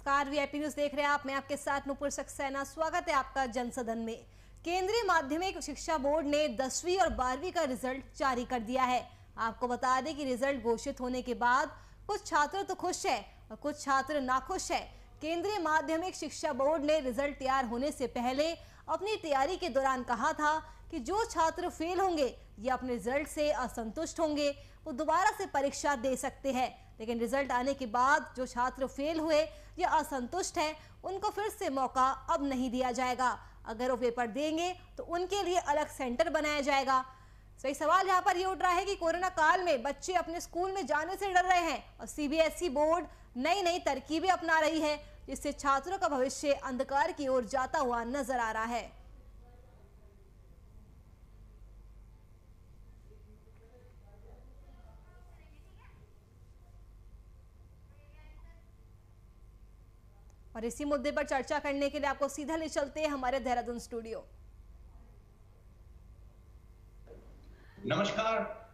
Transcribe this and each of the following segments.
नमस्कार, VIP news देख रहे हैं आप। मैं आपके साथ नुपुर सक्सेना। स्वागत है आपका जनसदन में। केंद्रीय माध्यमिक शिक्षा बोर्ड ने 10वीं और 12वीं का रिजल्ट जारी कर दिया है। आपको बता दें कि रिजल्ट घोषित होने के बाद कुछ छात्र तो खुश है और कुछ छात्र नाखुश है। केंद्रीय माध्यमिक शिक्षा बोर्ड ने रिजल्ट तैयार होने से पहले अपनी तैयारी के दौरान कहा था कि जो छात्र फेल होंगे या अपने रिजल्ट से असंतुष्ट होंगे वो दोबारा से परीक्षा दे सकते हैं। लेकिन रिजल्ट आने के बाद जो छात्र फेल हुए या असंतुष्ट हैं उनको फिर से मौका अब नहीं दिया जाएगा। अगर वो पेपर देंगे तो उनके लिए अलग सेंटर बनाया जाएगा। सही सवाल यहाँ पर ये उठ रहा है कि कोरोना काल में बच्चे अपने स्कूल में जाने से डर रहे हैं और सीबीएसई बोर्ड नई नई तरकीबें अपना रही है, जिससे छात्रों का भविष्य अंधकार की ओर जाता हुआ नजर आ रहा है। और इसी मुद्दे पर चर्चा करने के लिए आपको सीधा ले चलते हैं हमारे देहरादून स्टूडियो। नमस्कार,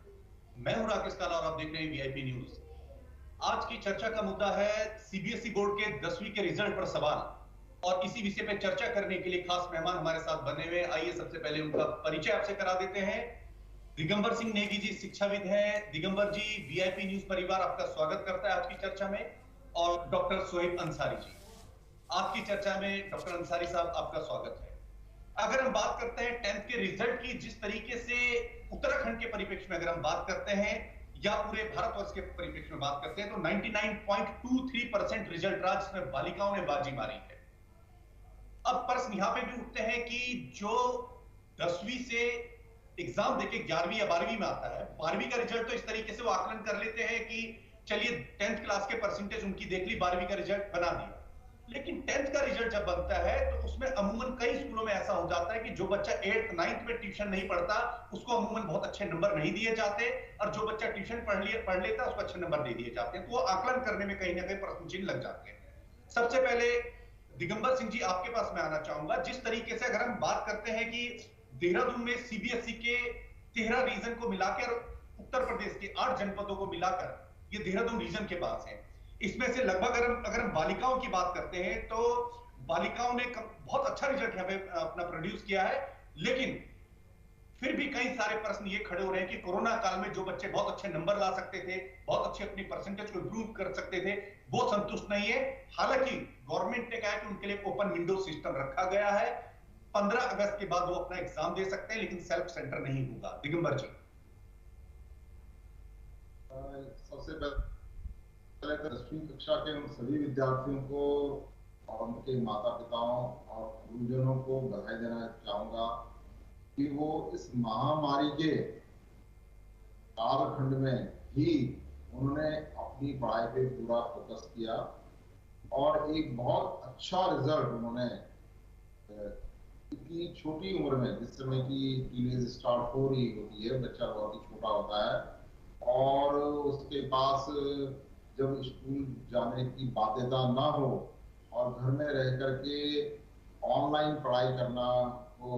मैं हूं राकेश काला और आप देख रहे हैं वीआईपी न्यूज। आज की चर्चा का मुद्दा है सीबीएसई बोर्ड के 10वीं के रिजल्ट पर सवाल, और इसी विषय पर चर्चा करने के लिए खास मेहमान हमारे साथ बने हुए। आइए सबसे पहले उनका परिचय आपसे करा देते हैं। दिगंबर सिंह नेगी जी शिक्षाविद हैं। दिगंबर जी, वीआईपी न्यूज परिवार आपका स्वागत करता है आज की चर्चा में। और डॉक्टर सोहेब अंसारी जी, आपकी चर्चा में डॉक्टर अंसारी साहब आपका स्वागत है। अगर हम बात करते हैं 10th के रिजल्ट की, जिस तरीके से उत्तराखंड के परिप्रेक्ष्य में अगर हम बात करते हैं या पूरे भारतवर्ष के परिप्रेक्ष्य में बात करते हैं, तो 99.23% रिजल्ट रहा, जिसमें बालिकाओं ने बाजी मारी है। अब प्रश्न यहां पे भी उठते हैं कि जो 10वीं से एग्जाम देके 11वीं या 12वीं में आता है, 12वीं का रिजल्ट तो इस तरीके से वो आकलन कर लेते हैं कि चलिए 10th क्लास के परसेंटेज उनकी देख ली, 12वीं का रिजल्ट बना दिया। लेकिन 10th का रिजल्ट जब बनता है तो उसमें अमूमन कई स्कूलों में ऐसा हो जाता है कि जो बच्चा 8th 9th में ट्यूशन नहीं पढ़ता उसको अमूमन बहुत अच्छे नंबर नहीं दिए जाते, और जो बच्चा ट्यूशन पढ़ लेता उसको अच्छे नंबर दे दिए जाते हैं। तो वो आकलन करने में कहीं ना कहीं प्रश्न चिन्ह लग जाते हैं। सबसे पहले दिगंबर सिंह जी, आपके पास मैं आना चाहूंगा। जिस तरीके से अगर हम बात करते हैं कि देहरादून में सीबीएसई के 13 रीजन को मिलाकर, उत्तर प्रदेश के 8 जनपदों को मिलाकर ये देहरादून रीजन के पास है। इसमें से लगभग अगर हम बालिकाओं की बात करते हैं तो बालिकाओं ने बहुत अच्छा रिजल्ट यहाँ पे अपना प्रोड्यूस किया है। लेकिन फिर भी कई सारे प्रश्न ये खड़े हो रहे हैं कि कोरोना काल में जो बच्चे बहुत अच्छे नंबर ला सकते थे, बहुत अच्छे अपनी परसेंटेज को इंप्रूव कर सकते थे, वो संतुष्ट नहीं है। हालांकि गवर्नमेंट ने कहा कि उनके लिए ओपन विंडो सिस्टम रखा गया है, 15 अगस्त के बाद वो अपना एग्जाम दे सकते हैं, लेकिन सेल्फ सेंटर नहीं होगा। दिगंबर जी, सबसे पहले 10वीं कक्षा के उन सभी विद्यार्थियों को और उनके माता पिताओं और गुरुजनों को बधाई देना चाहूंगा कि वो इस महामारी के कालखंड में भी उन्होंने अपनी पढ़ाई पे पूरा फोकस किया और एक बहुत अच्छा रिजल्ट उन्होंने इतनी छोटी उम्र में, जिस समय की टीनेज स्टार्ट हो रही होती है, बच्चा बहुत ही छोटा होता है और उसके पास जब स्कूल जाने की बाध्यता ना हो और घर में रह करके ऑनलाइन पढ़ाई करना हो,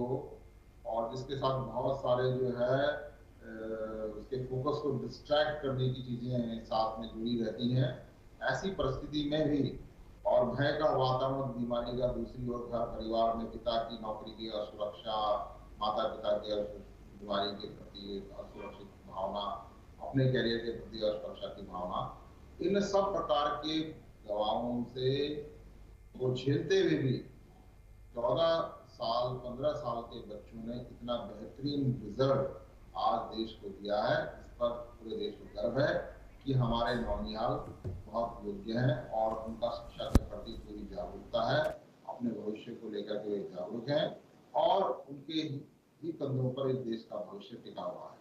और जिसके साथ बहुत सारे जो है उसके फोकस को डिस्ट्रैक्ट करने की चीजें साथ में जुड़ी रहती हैं, ऐसी परिस्थिति में भी और भय का वातावरण, बीमारी का, दूसरी ओर घर परिवार में पिता की नौकरी की असुरक्षा, माता पिता की बीमारी के प्रति असुरक्षित भावना, अपने करियर के प्रति असुरक्षा की भावना, इन सब प्रकार के दबावों से वो झेलते हुए भी 14 साल 15 साल के बच्चों ने इतना बेहतरीन रिजल्ट आज देश को दिया है। इस पर पूरे देश को गर्व है कि हमारे नौनिहाल बहुत योग्य हैं और उनका शिक्षा के प्रति पूरी जागरूकता है, अपने भविष्य को लेकर के वे जागरूक हैं और उनके ही कंधों पर इस देश का भविष्य टिका हुआ है।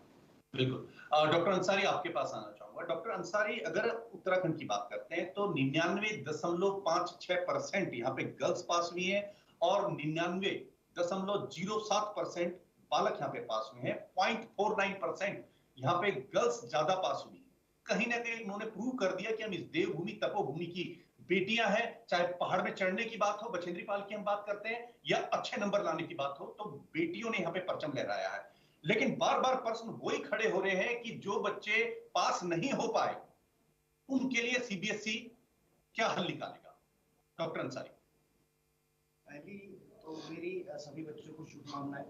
बिल्कुल। डॉक्टर अंसारी, आपके पास आना चाहूंगा। डॉक्टर अंसारी, अगर उत्तराखंड की बात करते हैं तो 99.56% यहाँ पे गर्ल्स पास हुई है और 99.07% बालक यहाँ पे पास हुए हैं। 0.49% यहाँ पे गर्ल्स ज्यादा पास हुई है। कहीं ना कहीं उन्होंने प्रूव कर दिया कि हम इस देवभूमि तपोभूमि की बेटियां हैं। चाहे पहाड़ में चढ़ने की बात हो, बछेंद्री पाल की हम बात करते हैं, या अच्छे नंबर लाने की बात हो, तो बेटियों ने यहाँ पे परचम लहराया है। लेकिन बार बार प्रश्न वही खड़े हो रहे हैं कि जो बच्चे पास नहीं हो पाए उनके लिए सीबीएसई क्या हल निकालेगा। डॉक्टर अंसारी। पहली तो मेरी सभी बच्चों को शुभकामनाएं।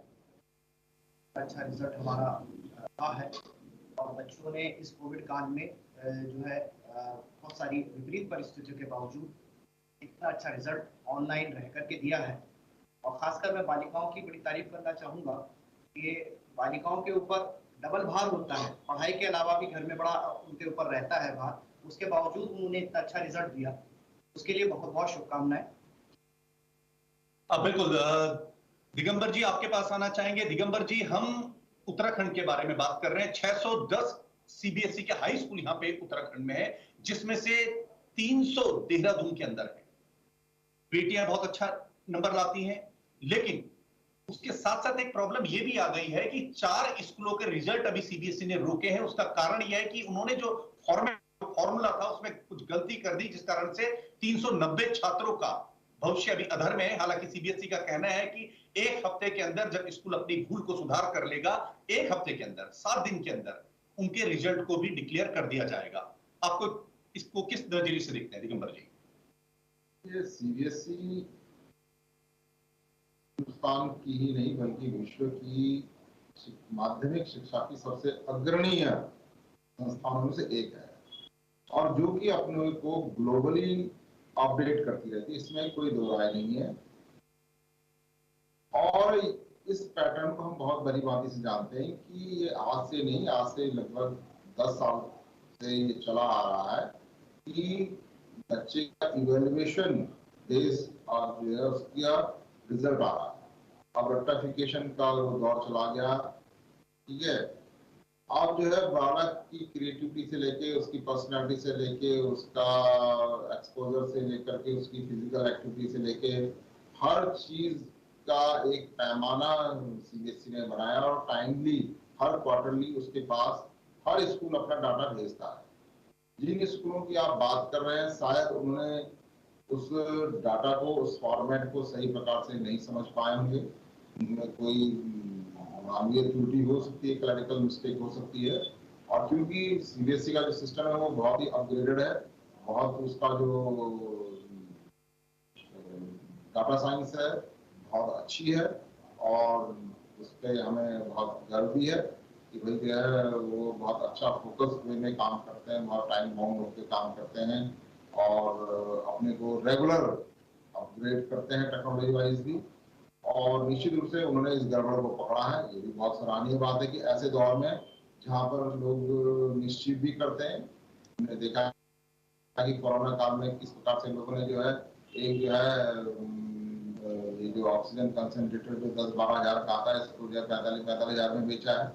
अच्छा रिजल्ट हमारा रहा है और बच्चों ने इस कोविड काल में जो है बहुत सारी विपरीत परिस्थितियों के बावजूद इतना अच्छा रिजल्ट ऑनलाइन रह करके दिया है। और खासकर मैं बालिकाओं की बड़ी तारीफ करना चाहूँगा कि बालिकाओं के ऊपर डबल भार होता है, पढ़ाई के अलावा भी घर में बड़ा उनके ऊपर रहता है भार, उसके बावजूद उन्होंने इतना अच्छा रिजल्ट दिया, उसके लिए बहुत बहुत शुभकामनाएं। बिल्कुल दिगंबर जी आपके पास आना चाहेंगे। दिगंबर जी, हम उत्तराखंड के बारे में बात कर रहे हैं। 610 सीबीएसई के हाई स्कूल यहाँ पे उत्तराखंड में है, जिसमें से 300 देहरादून के अंदर है। बेटियां बहुत अच्छा नंबर लाती हैं, लेकिन उसके साथ साथ एक प्रॉब्लम यह भी आ गई है कि 4 स्कूलों के रिजल्ट अभी सीबीएसई ने रोके हैं। उसका कारण यह है कि उन्होंने जो फॉर्मूला था उसमें कुछ गलती कर दी, जिस कारण से 390 छात्रों का भविष्य अभी अधर में है। हालांकि सीबीएसई का कहना है कि एक हफ्ते के अंदर जब स्कूल अपनी भूल को सुधार कर लेगा, एक हफ्ते के अंदर, 7 दिन के अंदर उनके रिजल्ट को भी डिक्लेयर कर दिया जाएगा। आपको इसको किस नजरिए से देखते हैं दिगंबर जी? ये सीबीएसई हिंदुस्तान की ही नहीं बल्कि विश्व की माध्यमिक शिक्षा की सबसे अग्रणीय संस्थानों में से एक है, और जो कि अपने को ग्लोबली अपडेट करती रहती है, इसमें कोई दो राय नहीं है। और इस पैटर्न को हम बहुत बड़ी बात से जानते हैं कि ये आज से नहीं, आज से लगभग 10 साल से ये चला आ रहा है कि बच्चे का इवेल्युएशन बेस और जो है उसका रिजल्ट आ रहा है। अब रेक्टिफिकेशन का दौर चला गया, ठीक है। अब जो है बालक की क्रिएटिविटी से लेके, उसकी पर्सनालिटी से लेके, उसका एक्सपोजर से लेकर के, उसकी फिजिकल एक्टिविटी से लेके, हर चीज का एक पैमाना सीबीएसई ने बनाया और टाइमली हर क्वार्टरली उसके पास हर स्कूल अपना डाटा भेजता है। जिन स्कूलों की आप बात कर रहे हैं, शायद उन्होंने उस डाटा को, उस फॉर्मेट को सही प्रकार से नहीं समझ पाए होंगे, उनमें कोई मानवीय त्रुटि हो सकती है, क्लरिकल मिस्टेक हो सकती है। और क्योंकि सीबीएसई का जो सिस्टम है वो बहुत ही अपग्रेडेड है, बहुत उसका जो डाटा साइंस है बहुत अच्छी है, और उस पर हमें बहुत गर्व भी है कि भाई जो है वो बहुत अच्छा फोकस वे में काम करते हैं, बहुत टाइम बाउंड होकर काम करते हैं और अपने को रेगुलर अपग्रेड करते हैं टेक्नोलॉजी वाइज भी। और निश्चित रूप से उन्होंने इस गड़बड़ को पकड़ा है। ये भी बहुत सराहनीय बात है कि ऐसे दौर में जहाँ पर लोग निश्चित भी करते हैं, हमने देखा कि कोरोना काल में किस प्रकार से लोगों ने जो है एक जो है ये जो ऑक्सीजन कंसंट्रेटर जो 10-12 हजार का आता है, इसको 45 हजार में बेचा है,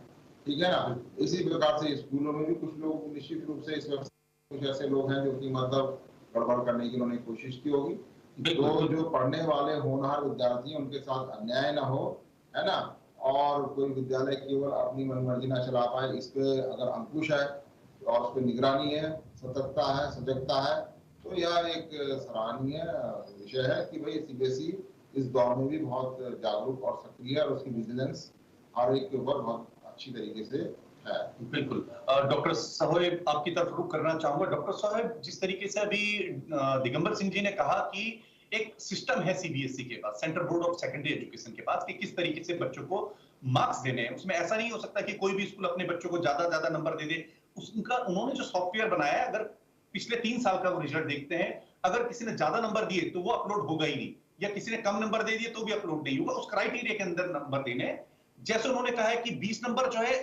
ठीक है ना। इसी प्रकार से स्कूलों में भी कुछ लोग निश्चित रूप से इस कुछ ऐसे लोग हैं जो कि मतलब गड़बड़ करने की उन्होंने कोशिश की होगी। तो जो पढ़ने वाले होनहार विद्यार्थी हैं उनके साथ अन्याय ना हो, है ना, और कोई विद्यालय केवल अपनी मनमर्जी ना चला पाए, इस पे अगर अंकुश है और उस पर निगरानी है, सतर्कता है, सजगता है, तो यह एक सराहनीय विषय है कि भाई सीबीएसई इस दौर में भी बहुत जागरूक और सक्रिय और उसकी विजिलेंस हर एक के ऊपर बहुत अच्छी तरीके से है। बिल्कुल। डॉक्टर साहेब आपकी तरफ रुख करना चाहूंगा। डॉक्टर साहेब, जिस तरीके से अभी दिगंबर सिंह जी ने कहा कि एक सिस्टम है सीबीएसई के पास, central board of secondary education के पास, कि किस तरीके से बच्चों को मार्क्स देने हैं, उसमें ऐसा नहीं हो सकता कि कोई भी स्कूल अपने बच्चों को ज्यादा नंबर दे दे। उसका उन्होंने जो सॉफ्टवेयर बनाया है, अगर पिछले 3 साल का वो रिजल्ट देखते हैं, अगर किसी ने ज्यादा नंबर दिए तो वो अपलोड होगा ही नहीं, या किसी ने कम नंबर दे दिए तो भी अपलोड नहीं होगा। उस क्राइटेरिया के अंदर नंबर देने, जैसे उन्होंने कहा है कि 20 नंबर जो है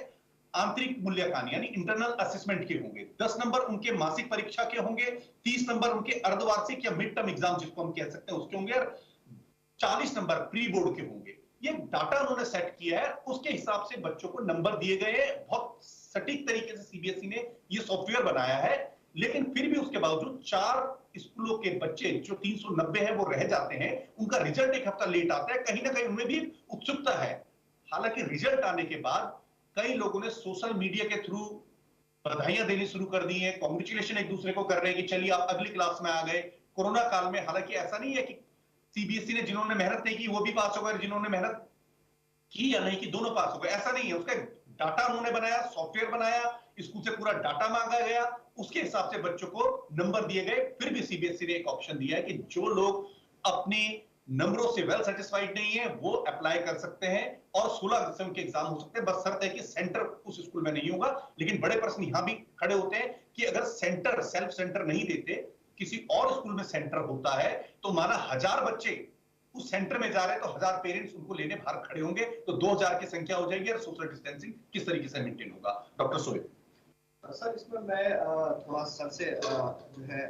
आंतरिक मूल्यांकन यानी इंटरनल असेसमेंट के होंगे, 10 नंबर उनके मासिक परीक्षा के होंगे, 30 नंबर उनके अर्धवार्षिक या मिड टर्म एग्जाम जिसको हम कह सकते हैं उसके होंगे, और 40 नंबर प्री बोर्ड के होंगे। ये डाटा उन्होंने सेट किया है, उसके हिसाब से बच्चों को नंबर दिए गए हैं। बहुत सटीक तरीके से सीबीएसई ने ये सॉफ्टवेयर बनाया है, लेकिन फिर भी उसके बावजूद 4 स्कूलों के बच्चे जो 390 हैं वो रह जाते हैं, उनका रिजल्ट एक हफ्ता लेट आता है। कहीं ना कहीं उनमें भी उत्सुकता है। हालांकि रिजल्ट आने के बाद कई लोगों ने सोशल मीडिया के थ्रू बधाइयां देनी शुरू कर दी हैं, कांग्रेचुलेशन एक दूसरे को कर रहे हैं कि चलिए आप अगली क्लास में आ गए। कोरोना काल में हालांकि ऐसा नहीं है कि सीबीएसई ने जिन्होंने मेहनत नहीं की वो भी पास हो गए, जिन्होंने मेहनत की या नहीं की दोनों पास हो गए, ऐसा नहीं है। उसका डाटा उन्होंने बनाया, सॉफ्टवेयर बनाया, स्कूल से पूरा डाटा मांगा गया, उसके हिसाब से बच्चों को नंबर दिए गए। फिर भी सीबीएसई ने एक ऑप्शन दिया है कि जो लोग अपने नंबरों से वेल सेटिस्फाइड नहीं है वो अप्लाई कर सकते हैं और 16 अगस्त से उनके एग्जाम हो सकते हैं। बस शर्त है कि सेंटर उस स्कूल में नहीं होगा। लेकिन बड़े प्रश्न यहां भी खड़े होते हैं कि अगर सेंटर सेल्फ सेंटर नहीं देते, किसी और स्कूल में सेंटर होता है, तो माना 1000 बच्चे उस सेंटर में जा रहे हैं तो 1000 पेरेंट्स उनको लेने बाहर खड़े होंगे, तो 2000 की संख्या हो जाएगी और सोशल डिस्टेंसिंग किस तरीके से मेंटेन होगा? डॉक्टर सोहेल। सर, इसमें मैं थोड़ा सर से जो है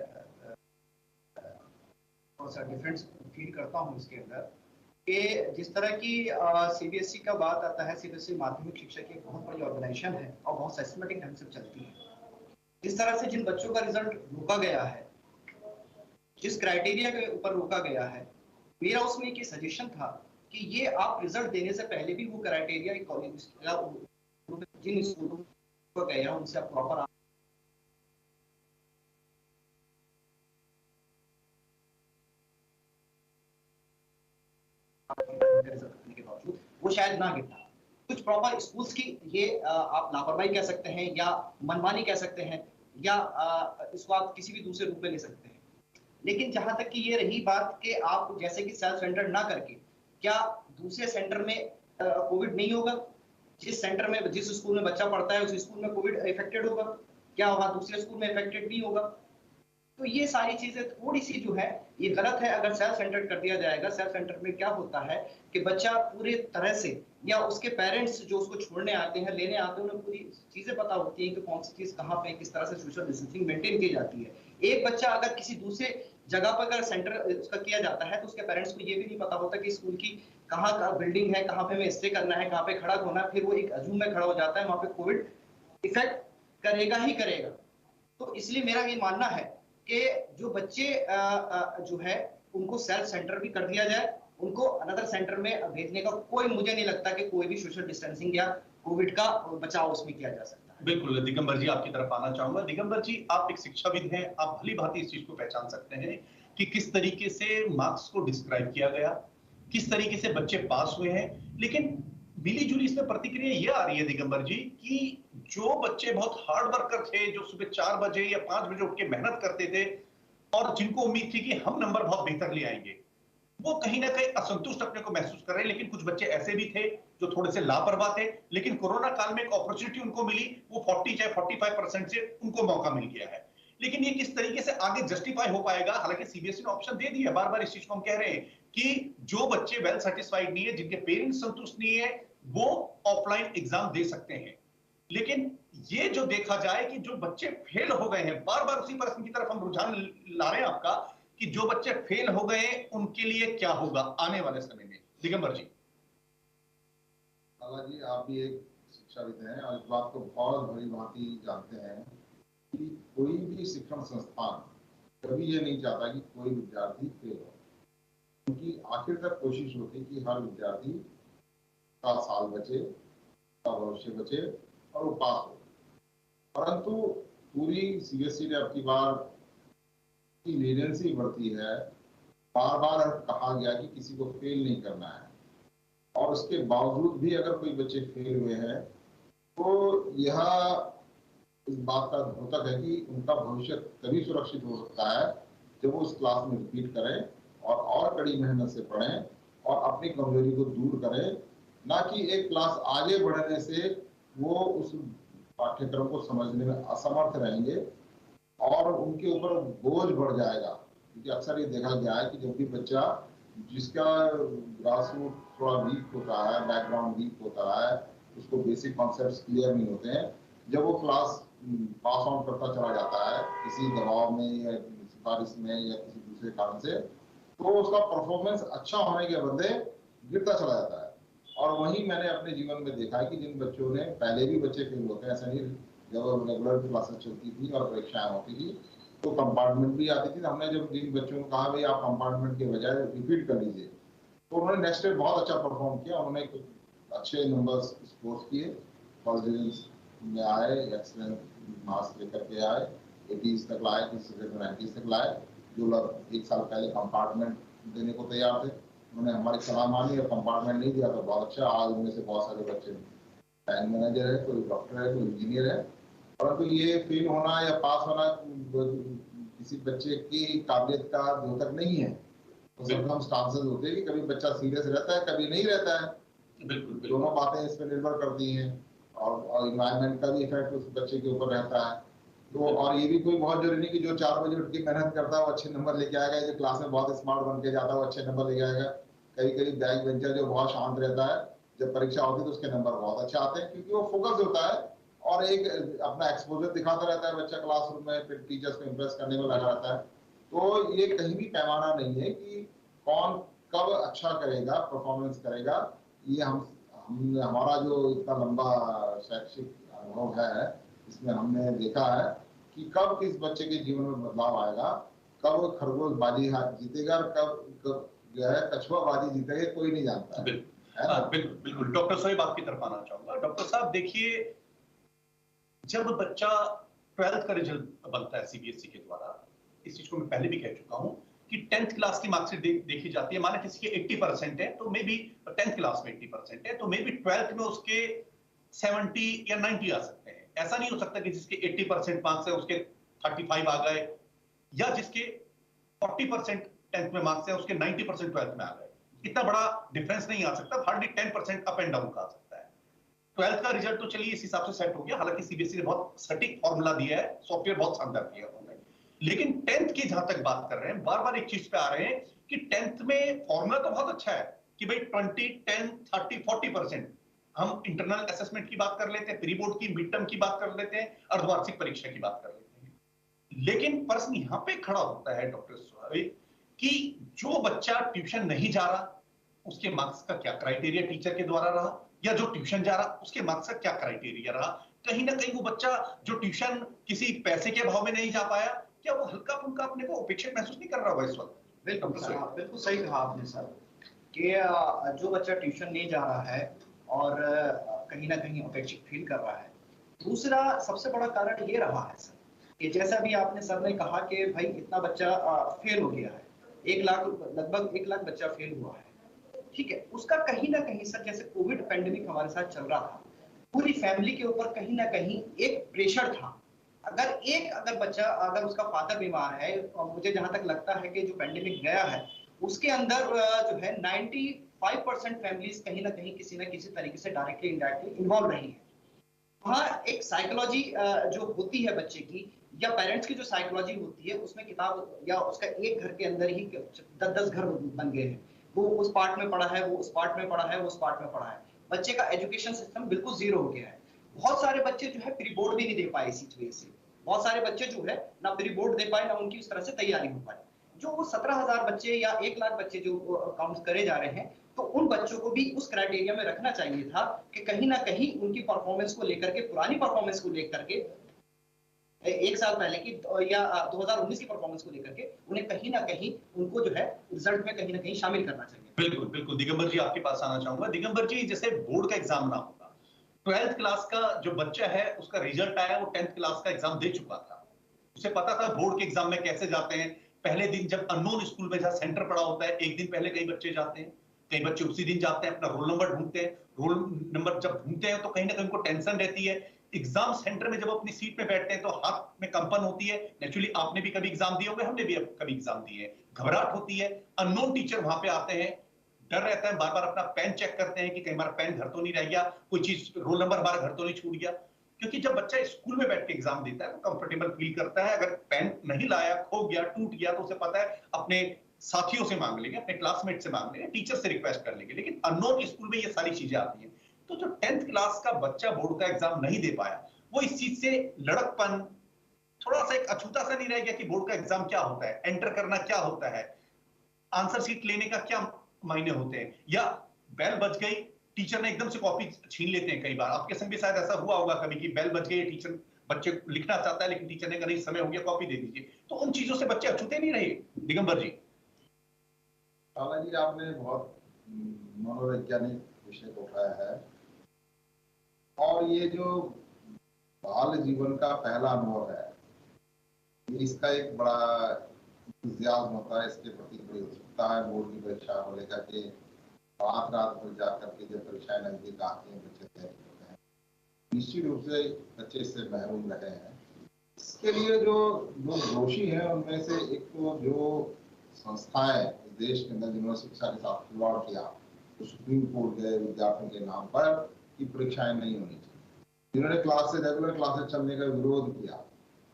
थोड़ा सा डिफरेंस फील करता हूँ इसके अंदर कि जिस तरह की सीबीएसई का बात आता है, सीबीएसई माध्यमिक शिक्षा की एक बहुत बड़ी ऑर्गेनाइजेशन है और बहुत सिस्टमेटिक ढंग से चलती है। जिस तरह से जिन बच्चों का रिजल्ट रोका गया है, जिस क्राइटेरिया के ऊपर रोका गया है, मेरा उसमें एक सजेशन था कि ये आप रिजल्ट देने से पहले भी वो क्राइटेरिया जिन स्कूलों को गए हैं उनसे आप प्रॉपर के बावजूद वो शायद ना गिरता। कुछ प्रॉपर स्कूल्स की ये आप लापरवाही कह सकते हैं या मनमानी कह सकते हैं या इसको आप किसी भी दूसरे रूप में ले सकते हैं। लेकिन जहां तक कि ये रही बात कि आप जैसे कि सेल्फ सेंटर ना करके क्या दूसरे सेंटर में कोविड नहीं होगा? जिस सेंटर में जिस स्कूल में बच्चा पढ़ता है उस स्कूल में कोविड इफेक्टेड होगा, क्या वहां दूसरे स्कूल में इफेक्टेड नहीं होगा? तो ये सारी चीजें थोड़ी सी जो है ये गलत है। अगर सेल्फ सेंटर कर दिया जाएगा, सेल्फ सेंटर में क्या होता है कि बच्चा पूरे तरह से या उसके पेरेंट्स जो उसको छोड़ने आते हैं, लेने आते हैं, उन्हें पूरी चीजें पता होती हैं कि कौन सी चीज कहाँ पे किस तरह से सोशल डिस्टेंसिंग मेंटेन की जाती है। एक बच्चा अगर किसी दूसरे जगह पर अगर सेंटर उसका किया जाता है तो उसके पेरेंट्स को ये भी नहीं पता होता कि स्कूल की कहाँ का बिल्डिंग है, कहाँ पे हमें स्टे करना है, कहाँ पे खड़ा होना है। फिर वो एक अजूम में खड़ा हो जाता है, वहां पे कोविड इफेक्ट करेगा ही करेगा। तो इसलिए मेरा ये मानना है कि जो बच्चे जो है उनको सेल्फ सेंटर भी कर दिया जाए, उनको अनदर सेंटर में भेजने का कोई मुझे नहीं लगता कि कोई भी सोशल डिस्टेंसिंग या कोविड का बचाव उसमें किया जा सकता है। बिल्कुल, दिगंबर जी आपकी तरफ आना चाहूंगा। दिगंबर जी, आप एक शिक्षाविद हैं, आप भली भांति इस चीज को पहचान सकते हैं कि किस तरीके से मार्क्स को डिस्क्राइब किया गया, किस तरीके से बच्चे पास हुए हैं। लेकिन मिली जुली इसमें प्रतिक्रिया ये आ रही है दिगंबर जी कि जो बच्चे बहुत हार्ड वर्कर थे, जो सुबह 4 बजे या 5 बजे उठ के मेहनत करते थे और जिनको उम्मीद थी कि हम नंबर बहुत बेहतर ले आएंगे, वो कहीं ना कहीं असंतुष्ट अपने को महसूस कर रहे हैं। लेकिन कुछ बच्चे ऐसे भी थे जो थोड़े से लापरवाह थे, लेकिन कोरोना काल में एक अपॉर्चुनिटी उनको मिली, वो 40 चाहे 45% से उनको मौका मिल गया है। लेकिन ये किस तरीके से आगे जस्टिफाई हो पाएगा? हालांकि सीबीएसई ने ऑप्शन दे दिया है, बार बार इस चीज को हम कह रहे हैं कि जो बच्चे वेल सेटिस्फाइड नहीं है, जिनके पेरेंट्स संतुष्ट नहीं है, वो ऑफलाइन एग्जाम दे सकते हैं। लेकिन ये जो देखा जाए कि जो बच्चे फेल हो गए हैं, बार बार उसी प्रश्न की तरफ हम रुझान ला रहे हैं आपका कि जो बच्चे फेल हो गए उनके लिए क्या होगा आने वाले समय में? दिगंबर जी। जी, आप भी एक शिक्षाविद हैं और इस बात को बहुत भली भांति जानते हैं कि कोई भी शिक्षण संस्थान कभी ये नहीं चाहता कि कोई विद्यार्थी फेल हो, क्योंकि आखिर तक कोशिश होती है कि हर विद्यार्थी का साल बचे, का भविष्य बचे और वो पास हो। परंतु पूरी सीबीएसई ने अब की बार की लीनियंसी बढ़ती है। बार बार कहा गया कि किसी को फेल नहीं करना है और उसके बावजूद भी अगर कोई बच्चे फेल हुए हैं तो यह इस बात का द्योतक है कि उनका भविष्य तभी सुरक्षित हो सकता है जब वो उस क्लास में रिपीट करें और कड़ी मेहनत से पढ़ें और अपनी कमजोरी को दूर करें, ना कि एक क्लास आगे बढ़ने से वो उस पाठ्यक्रम को समझने में असमर्थ रहेंगे और उनके ऊपर बोझ बढ़ जाएगा। क्योंकि अक्सर ये देखा गया है कि जब भी बच्चा जिसका ग्रासरूट थोड़ा वीक होता है, बैकग्राउंड वीक होता है, उसको बेसिक कॉन्सेप्ट्स क्लियर नहीं होते हैं, जब वो क्लास पास ऑन करता चला जाता है किसी दबाव में या सिफारिश में या किसी दूसरे कारण से, तो उसका परफॉर्मेंस अच्छा होने के बदले गिरता चला जाता है। और वही मैंने अपने जीवन में देखा है कि जिन बच्चों ने, पहले भी बच्चे फेल होते हैं, ऐसा नहीं, जब रेगुलर क्लासेस चलती थी और परीक्षाएं होती थी तो कंपार्टमेंट भी आती थी, तो हमने जब जिन बच्चों को कहा भाई आप कंपार्टमेंट के बजाय रिपीट कर लीजिए, तो उन्होंने नेक्स्ट डे बहुत अच्छा परफॉर्म किया, उन्होंने कुछ अच्छे नंबर्स स्कोर किए, फर्स्ट डिवीजन में आए, एक्सीलेंट मार्क्स लेकर के आए, 80s तक लाए, किसी सब्जेक्ट में 90s तक लाए। जो लोग एक साल पहले कंपार्टमेंट देने को तैयार थे उन्होंने हमारी सलाह मानी और कंपार्टमेंट नहीं दिया, तो बहुत अच्छा। आज उनमें से बहुत सारे बच्चे बैंक मैनेजर है, कोई डॉक्टर है, कोई इंजीनियर है परंतु ये फेल होना या पास होना किसी बच्चे की काबिलियत का द्योतक नहीं है। तो सर्कमस्टांसेस होते हैं कि कभी बच्चा सीरियस रहता है, कभी नहीं रहता है। बिल्कुल दोनों बातें इसमें निर्भर करती हैं और इन्वायरमेंट का भी इफेक्ट उस बच्चे के ऊपर रहता है। तो और ये भी कोई बहुत जरूरी नहीं कि जो 4 बजे उठ के मेहनत करता है वो अच्छे नंबर लेके आएगा, जो क्लास में बहुत स्मार्ट बन के जाता है वो अच्छे नंबर लेके आएगा। कई कई बैक बेंचर जो बहुत शांत रहता है, जब परीक्षा होती है तो उसके नंबर बहुत अच्छे आते हैं, क्योंकि वो फोकस होता है और एक अपना एक्सपोजर दिखाता रहता है बच्चा क्लासरूम में, फिर टीचर्स को इम्प्रेस करने में लगा रहता है। तो ये कहीं भी पैमाना नहीं है कि कौन कब अच्छा करेगा, परफॉर्मेंस करेगा। ये हमारा जो इतना लंबा शैक्षिक अनुभव है, इसमें हमने देखा है कि कब किस बच्चे के जीवन में बदलाव आएगा, कब खरगोश बाजी जीतेगा और कब जो है कछुआ बाजी जीतेगा, कोई नहीं जानता है। बिल्कुल बिल्कुल। डॉक्टर साहब आपकी तरफ आना चाहूंगा। डॉक्टर साहब देखिए, जब बच्चा 12th का रिजल्ट बनता है सीबीएसई के द्वारा, इस चीज को मैं पहले भी कह चुका हूं कि 10th क्लास की मार्कशीट देखी जाती है। माना किसी के 80% है तो मे बी 10th क्लास में 80% है तो मे बी 12th में उसके 70 या 90 आ सकते हैं। ऐसा नहीं हो सकता कि जिसके 80% मार्क्स है उसके 35 आ गए, या जिसके 40% 10th में मार्क्स है उसके 90% 12th में आ गए। इतना बड़ा डिफरेंस नहीं आ सकता, हार्डली 10% अप एंड डाउन का आ सकता है। 12th का रिजल्ट तो चलिए इस हिसाब से सेट हो गया, हालांकि सीबीएसई ने बहुत सटीक फॉर्मूला दिया है, सॉफ्टवेयर बहुत शानदार दिया है। लेकिन 10th की जहां तक बात कर रहे हैं, बार बार एक चीज पे आ रहे हैं कि 10th में फॉर्मूला तो बहुत अच्छा है कि भाई 20, 10, 30, 40%। हम इंटरनल असेसमेंट की बात कर लेते हैं, प्री बोर्ड की, मिड टर्म की बात कर लेते हैं, अर्धवार्षिक परीक्षा की बात कर लेते हैं। लेकिन प्रश्न यहां पे खड़ा होता है डॉक्टर स्वाभाविक कि जो बच्चा ट्यूशन नहीं जा रहा उसके मार्क्स का क्या क्राइटेरिया टीचर के द्वारा रहा, या जो ट्यूशन जा रहा उसके मार्क्स का क्या क्राइटेरिया रहा। कहीं ना कहीं वो बच्चा जो ट्यूशन किसी पैसे के भाव में नहीं जा पाया, क्या वो हल्का फुल्का अपने को उपेक्षित महसूस नहीं कर रहा होगा इस वक्त? बिल्कुल सही कहा आपने सर कि जो बच्चा ट्यूशन नहीं जा रहा है और कहीं ना कहीं उपेक्षित फील कर रहा है। दूसरा सबसे बड़ा कारण ये रहा है सर कि जैसा भी आपने सर ने कहा कि भाई इतना बच्चा फेल हो गया है, 1 लाख लगभग 1 लाख बच्चा फेल हुआ है, ठीक है। उसका कहीं ना कहीं सर, जैसे कोविड पेंडेमिक हमारे साथ चल रहा था, पूरी फैमिली के ऊपर कहीं ना कहीं एक प्रेशर था। अगर बच्चा, अगर उसका फादर बीमार है, और मुझे जहां तक लगता है कि जो पेंडेमिक गया है उसके अंदर जो है 95% फैमिलीज कहीं ना कहीं किसी ना किसी तरीके से डायरेक्टली इनडायरेक्टली इन्वॉल्व रही है। वहाँ एक साइकोलॉजी जो होती है बच्चे की या पेरेंट्स की जो साइकोलॉजी होती है, उसमें किताब या उसका एक घर के अंदर ही 10-10 घर बन गए हैं। वो उस पार्ट में पढ़ा है, वो उस पार्ट में पढ़ा है, वो उस पार्ट में पढ़ा है। बच्चे का एजुकेशन सिस्टम बिल्कुल जीरो हो गया है। बहुत सारे बच्चे जो है प्री बोर्ड भी नहीं दे पाए इसी वजह से। बहुत सारे बच्चे जो है ना प्री बोर्ड दे पाए, ना उनकी उस तरह से तैयारी हो पाई। जो 17,000 बच्चे या 1 लाख बच्चे जो काउंट करे जा रहे हैं, तो उन बच्चों को भी उस क्राइटेरिया में रखना चाहिए था कि कहीं ना कहीं उनकी परफॉर्मेंस को लेकर के, पुरानी परफॉर्मेंस को लेकर के, 1 साल पहले की या 2019 की परफॉर्मेंस को लेकर के उन्हें कहीं ना कहीं उनको जो है रिजल्ट में कहीं ना कहीं शामिल करना चाहिए। बिल्कुल बिल्कुल। दिगंबर जी आपके पास आना चाहूंगा। दिगंबर जी, जैसे बोर्ड का एग्जाम ना होगा, 12th क्लास का जो बच्चा है उसका रिजल्ट आया, वो 10th क्लास का एग्जाम दे चुका था, उसे पता था बोर्ड के एग्जाम में कैसे जाते हैं। पहले दिन जब अननोन स्कूल में जहां सेंटर पड़ा होता है, एक दिन पहले कई बच्चे जाते हैं, कई बच्चे उसी दिन जाते हैं, अपना रोल नंबर ढूंढते हैं। रोल नंबर जब ढूंढते हैं तो कहीं ना कहीं उनको टेंशन रहती है। एग्जाम सेंटर में जब अपनी सीट पे बैठते हैं तो हाथ में कंपन होती है। नेचुरली आपने भी कभी एग्जाम दिए होंगे, हमने भी कभी एग्जाम दिए हैं। घबराहट होती है, अननोन टीचर वहां पे आते हैं, डर रहता है, बार बार अपना पेन चेक करते हैं कि कहीं हमारा पेन घर तो नहीं रह गया, कोई चीज रोल नंबर हमारा घर तो नहीं छूट गया। क्योंकि जब बच्चा स्कूल में बैठ के एग्जाम देता है तो कंफर्टेबल फील करता है। अगर पेन नहीं लाया, खो गया, टूट गया, तो उसे पता है अपने साथियों से मांग लेंगे, अपने क्लासमेट से मांग लेंगे, टीचर से रिक्वेस्ट कर लेंगे। लेकिन अननोन स्कूल में ये सारी चीजें आती हैं। तो जो 10th क्लास का बच्चा बोर्ड का एग्जाम नहीं दे पाया, वो इस चीज से लड़कपन, थोड़ा सा एक अछूता सा नहीं रह गया कि बोर्ड का एग्जाम क्या होता है, एंटर करना क्या होता है, आंसर शीट लेने का क्या मायने होते हैं, या बेल बज गई, टीचर ने एकदम से कॉपी छीन लेते हैं। कई बार आपके संग भी शायद ऐसा हुआ होगा कभी कि बेल बज गई, टीचर, बच्चे लिखना चाहता है लेकिन टीचर ने कहा नहीं समय हो गया, कॉपी दे दीजिए। तो उन चीजों से बच्चे अछूते नहीं रहे। दिगंबर जी। हालांकि आपने बहुत मनोवैज्ञानिक विषय को उठाया है, और ये जो बाल जीवन का पहला अनुभव है, इसका एक बड़ा इंतजाम होता है, इसके प्रति बड़ी उत्सुकता है। बोर्ड की परीक्षा को लेकर के रात भर जा करके जब परीक्षाएं नजदीक आती हैं, बच्चे तैयारी करते हैं। निश्चित रूप से बच्चे इससे महरूम रहे हैं। इसके लिए जो लोग दोषी हैं उनमें से एक तो जो संस्थाएं देश के अंदर जिन्होंने शिक्षा के साथ खिलवाड़ किया, तो सुप्रीम कोर्ट गए विद्यार्थियों के नाम पर कि परीक्षाएं नहीं होनी चाहिए, जिन्होंने रेगुलर क्लासेस चलने का विरोध किया,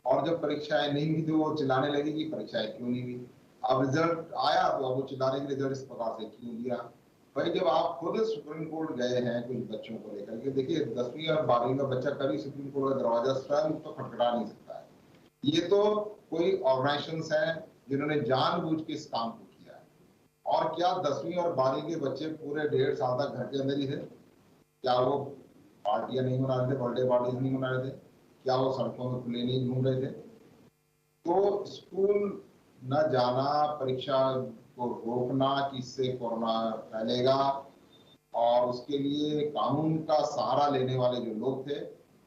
और जब परीक्षाएं नहीं हुई तो वो चिल्लाने लगे कि परीक्षाएं क्यों नहीं हुई। अब रिजल्ट आया तो अब वो चिल्लाने के रिजल्ट इस प्रकार से क्यों दिया। भाई जब आप खुद सुप्रीम कोर्ट गए हैं कुछ बच्चों को लेकर के, देखिए 10वीं और 12वीं का बच्चा कभी सुप्रीम कोर्ट का दरवाजा स्वयं तो खटखटा नहीं सकता है। ये तो कोई ऑर्गेनाइजेशंस हैं जिन्होंने जानबूझ के इस काम को किया है। और क्या 10वीं और 12वीं के बच्चे पूरे 1.5 साल तक घर के अंदर ही थे? क्या वो पार्टियां नहीं मना रहे थे, बर्थडे पार्टीज नहीं मना रहे थे? क्या वो सड़कों में खुले नहीं घूम रहे थे? तो स्कूल न जाना, परीक्षा को रोकना कि इससे कोरोना फैलेगा, और उसके लिए कानून का सहारा लेने वाले जो लोग थे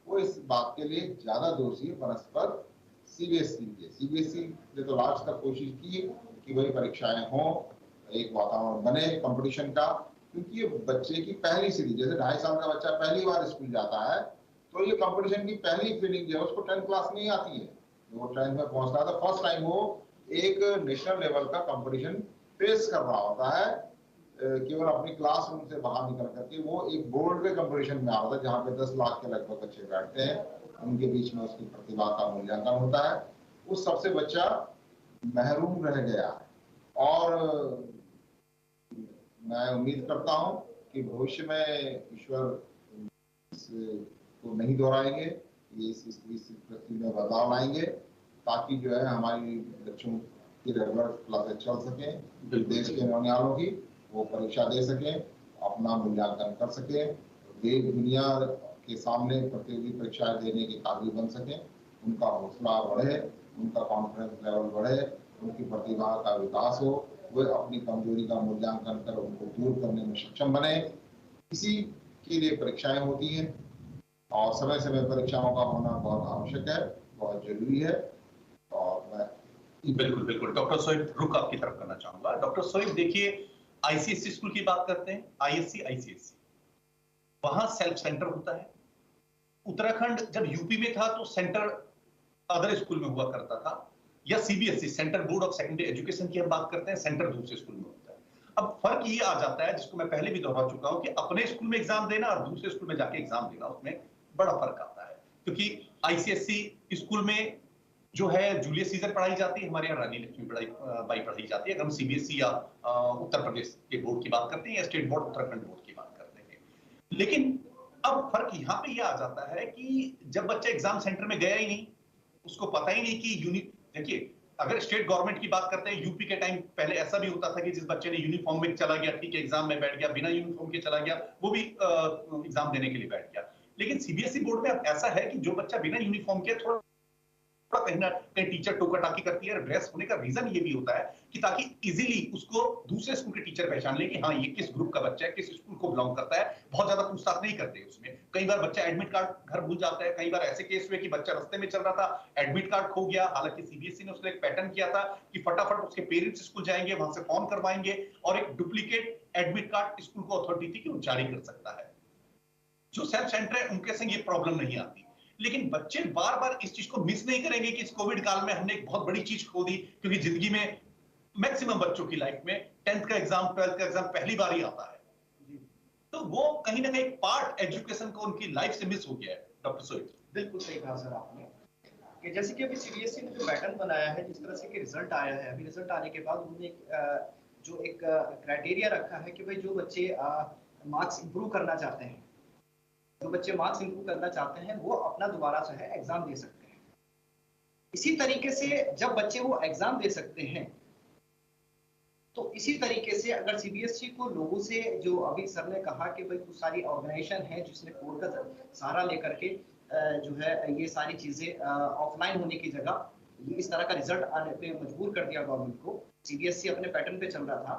वो इस बात के लिए ज्यादा दोषी है परस्पर सीबीएसई ने तो लास्ट तक कोशिश की कि वही परीक्षाएं हों, एक वातावरण बने कंपटीशन का, क्योंकि ये बच्चे की पहली सीढ़ी, जैसे 2.5 साल का बच्चा पहली बार स्कूल जाता है तो ये कंपटीशन की पहली फीलिंग जो है उसको 10th क्लास नहीं आती है। वो 10th में पहुंचता है तो फर्स्ट टाइम वो एक नेशनल लेवल का कंपटीशन फेस कर रहा होता है, केवल अपनी क्लासरूम से बाहर निकल करके वो एक बोर्ड के कंपटीशन में आ रहा था जहाँ पे 10 लाख के लगभग बच्चे बैठते हैं, उनके बीच में उसकी प्रतिभा का मूल्यांकन होता है। उस सबसे बच्चा महरूम रह गया है। और मैं उम्मीद करता हूं कि भविष्य में ईश्वर को नहीं दोहराएंगे, ये इस स्थिति में बदलाव लाएंगे ताकि जो है हमारी बच्चों की रेगुलर क्लासेस चल सकें, देश के होने वालों की वो परीक्षा दे सकें, अपना मूल्यांकन कर सकें, देश दुनिया के सामने प्रतियोगी परीक्षाएं देने के काबिल बन सकें, उनका हौसला बढ़े, उनका कॉन्फिडेंस लेवल बढ़े, उनकी प्रतिभा का विकास हो, वे अपनी कमजोरी का मूल्यांकन कर उनको दूर करने में सक्षम बने। इसी के लिए परीक्षाएं होती हैं और समय समय परीक्षाओं का होना बहुत आवश्यक है, बहुत जरूरी है। और मैं बिल्कुल डॉक्टर सोहेब रुख आपकी तरफ करना चाहूंगा। डॉक्टर सोहेब देखिए, आईसीएसई स्कूल की बात करते हैं, आईसीएसई वहां सेल्फ सेंटर होता है। उत्तराखंड जब यूपी में था तो सेंटर अदर स्कूल में हुआ करता था, या CBSE central board of secondary education की हम बात करते हैं, सेंटर दूसरे स्कूल में होता है। अब फर्क ये आ जाता है, जिसको मैं पहले भी दोहरा चुका हूं, कि अपने स्कूल में एग्जाम देना और दूसरे स्कूल में जाके एग्जाम देना, उसमें बड़ा फर्क आता है। क्योंकि आईसीएसई स्कूल में जो है जूलियस सीजर पढ़ाई जाती है, हमारे यहाँ रानी लक्ष्मी बाई पढ़ाई जाती है। अगर हम सीबीएसई या उत्तर प्रदेश के बोर्ड की बात करते हैं या स्टेट बोर्ड उत्तराखंड बोर्ड की बात करते हैं। लेकिन अब फर्क यहाँ पे यह आ जाता है कि जब बच्चा एग्जाम सेंटर में गया ही नहीं, उसको पता ही नहीं कि देखिए, अगर स्टेट गवर्नमेंट की बात करते हैं, यूपी के टाइम पहले ऐसा भी होता था कि जिस बच्चे ने यूनिफॉर्म में चला गया, ठीक है, एग्जाम में बैठ गया, बिना यूनिफॉर्म के चला गया, वो भी एग्जाम देने के लिए बैठ गया। लेकिन सीबीएसई बोर्ड में अब ऐसा है कि जो बच्चा बिना यूनिफॉर्म के थोड़ा कहीं ना कहीं टीचर टोका टाकी करती है। ड्रेस होने का रीजन ये भी होता है कि ताकि इजीली उसको दूसरे स्कूल के टीचर पहचान ले कि हाँ ये किस ग्रुप का बच्चा है, किस स्कूल को बिलोंग करता है। बहुत ज्यादा पूछताछ नहीं करते उसमें। कई बार बच्चा एडमिट कार्ड घर भूल जाता है, कई बार ऐसे केस हुए कि बच्चा रास्ते में चल रहा था, एडमिट कार्ड खो गया। हालांकि सीबीएसई ने उसको एक पैटर्न किया था कि फटाफट उसके पेरेंट्स स्कूल जाएंगे, वहां से फॉर्म करवाएंगे और एक डुप्लीकेट एडमिट कार्ड स्कूल को अथॉरिटी थी कि वो जारी कर सकता है। जो सेल्फ सेंटर है उनके संग ये प्रॉब्लम नहीं आती। लेकिन बच्चे बार बार इस चीज को मिस नहीं करेंगे कि इस कोविड काल में हमने एक बहुत बड़ी चीज खो दी, क्योंकि जिंदगी में मैक्सिमम बच्चों की लाइफ में 10th का एग्जाम 12th का एग्जाम पहली बार ही आता है। तो वो कहीं ना कहीं पार्ट एजुकेशन को उनकी लाइफ से मिस हो गया है। डॉक्टर सोहेब बिल्कुल सही कहा सर आपने कि जैसे कि अभी सीबीएसई ने जो पैटर्न बनाया है, जिस तरह से कि रिजल्ट आया है, अभी रिजल्ट आने के बाद उन्होंने जो एक क्राइटेरिया रखा है कि भाई जो बच्चे मार्क्स इंप्रूव करना चाहते हैं, जो बच्चे मार्क्स इंप्रूव करना चाहते हैं वो अपना दोबारा जो है एग्जाम दे सकते हैं। इसी तरीके से जब बच्चे वो एग्जाम दे सकते हैं, तो इसी तरीके से अगर सीबीएसई को लोगों से, जो अभी सर ने कहा कि भाई कुछ सारी ऑर्गेनाइजेशन है जिसने कोर्ट का सहारा लेकर के जो है ये सारी चीजें ऑफलाइन होने की जगह इस तरह का रिजल्ट आने पे मजबूर कर दिया गवर्नमेंट को। सीबीएसई अपने पैटर्न पे चल रहा था,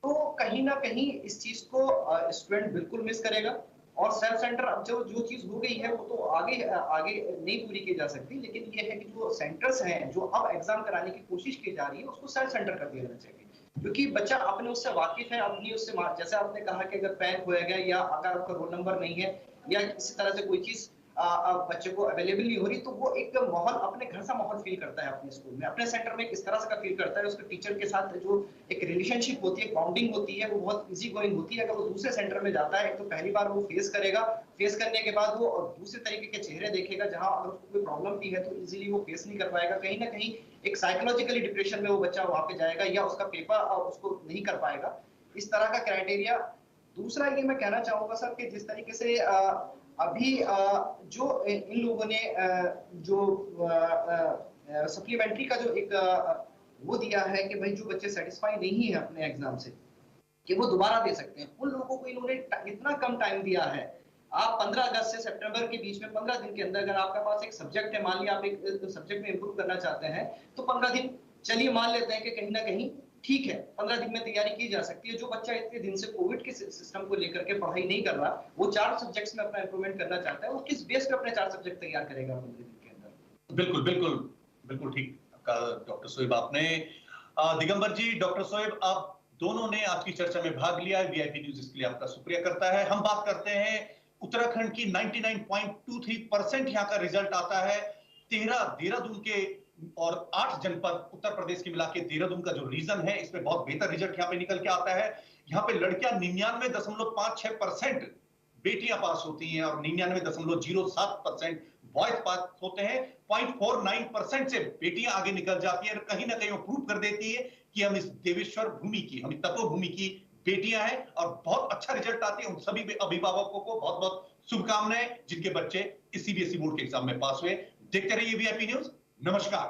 तो कहीं ना कहीं इस चीज को स्टूडेंट बिल्कुल मिस करेगा। और सेल्फ सेंटर अब जो चीज हो गई है वो तो आगे नहीं पूरी की जा सकती, लेकिन ये है कि जो सेंटर्स हैं जो अब एग्जाम कराने की कोशिश की जा रही है उसको सेल्फ सेंटर कर दिया जाना चाहिए, क्योंकि बच्चा अपने उससे वाकिफ है, अपनी उससे, जैसे आपने कहा कि अगर पैन खोया गया या अगर आपका रोल नंबर नहीं है या किसी तरह से कोई चीज बच्चे को अवेलेबल नहीं हो रही, तो वो एक माहौल, अपने घर सा माहौल फील करता है अपने स्कूल में, अपने सेंटर में किस तरह से का फील करता है, उसके टीचर के साथ जो एक रिलेशनशिप होती है, बॉन्डिंग होती है, वो बहुत इजी गोइंग होती है। अगर वो दूसरे सेंटर में जाता है तो पहली बार वो फेस करेगा, फेस करने के बाद वो दूसरे तरीके के चेहरे देखेगा, जहां अगर उसको कोई प्रॉब्लम भी है तो इजीली वो फेस नहीं कर पाएगा। कहीं ना कहीं एक साइकोलॉजिकली डिप्रेशन में वो बच्चा वहां पे जाएगा, या उसका पेपर उसको नहीं कर पाएगा। इस तरह का क्राइटेरिया। दूसरा ये मैं कहना चाहूंगा सर कि जिस तरीके से अभी जो इन लोगों ने जो सप्लीमेंट्री का जो एक वो दिया है कि भाई जो बच्चे सेटिस्फाई नहीं है अपने एग्जाम से, कि वो दोबारा दे सकते हैं, उन लोगों को इन्होंने इतना कम टाइम दिया है। आप 15 अगस्त से सितंबर के बीच में 15 दिन के अंदर अगर आपके पास एक सब्जेक्ट है, मान लिया आप एक सब्जेक्ट में इंप्रूव करना चाहते हैं, तो 15 दिन चलिए मान लेते हैं कि कहीं ना कहीं ठीक है, 15 दिन में तैयारी की जा सकती है। जो बच्चा इतने दिन से कोविड के सिस्टम को लेकर के पढ़ाई नहीं कर रहा, वो 4 सब्जेक्ट्स में अपना इंप्रूवमेंट करना चाहता है, वो किस बेस पे अपने 4 सब्जेक्ट तैयार करेगा 15 दिन के अंदर? बिल्कुल बिल्कुल बिल्कुल ठीक कहा डॉक्टर शोएब आपने। दिगंबर जी, डॉक्टर शोएब, आप दोनों ने आज की चर्चा में भाग लिया है, वीआईपी न्यूज इसके लिए आपका शुक्रिया करता है। हम बात करते हैं उत्तराखंड की 99.23% यहाँ का रिजल्ट आता है। 13 देहरादून के और 8 जनपद उत्तर प्रदेश के मिला के देहरादून का जो रीजन है, इसमें बहुत बेहतर रिजल्ट यहाँ पे निकल के आता है। यहाँ पे लड़कियां 99.56% बेटियां पास होती हैं और 99.07% बॉयज पास होते हैं। 0.49% से बेटियां आगे निकल जाती है और कहीं ना कहीं वो प्रूव कर देती है कि हम इस देवेश्वर भूमि की, हम तपोभूमि की बेटियां हैं और बहुत अच्छा रिजल्ट आती है। उन सभी अभिभावकों को बहुत बहुत शुभकामनाएं जिनके बच्चे इस सीबीएसई बोर्ड के एग्जाम में पास हुए। देखते रहिए वीआईपी न्यूज। नमस्कार।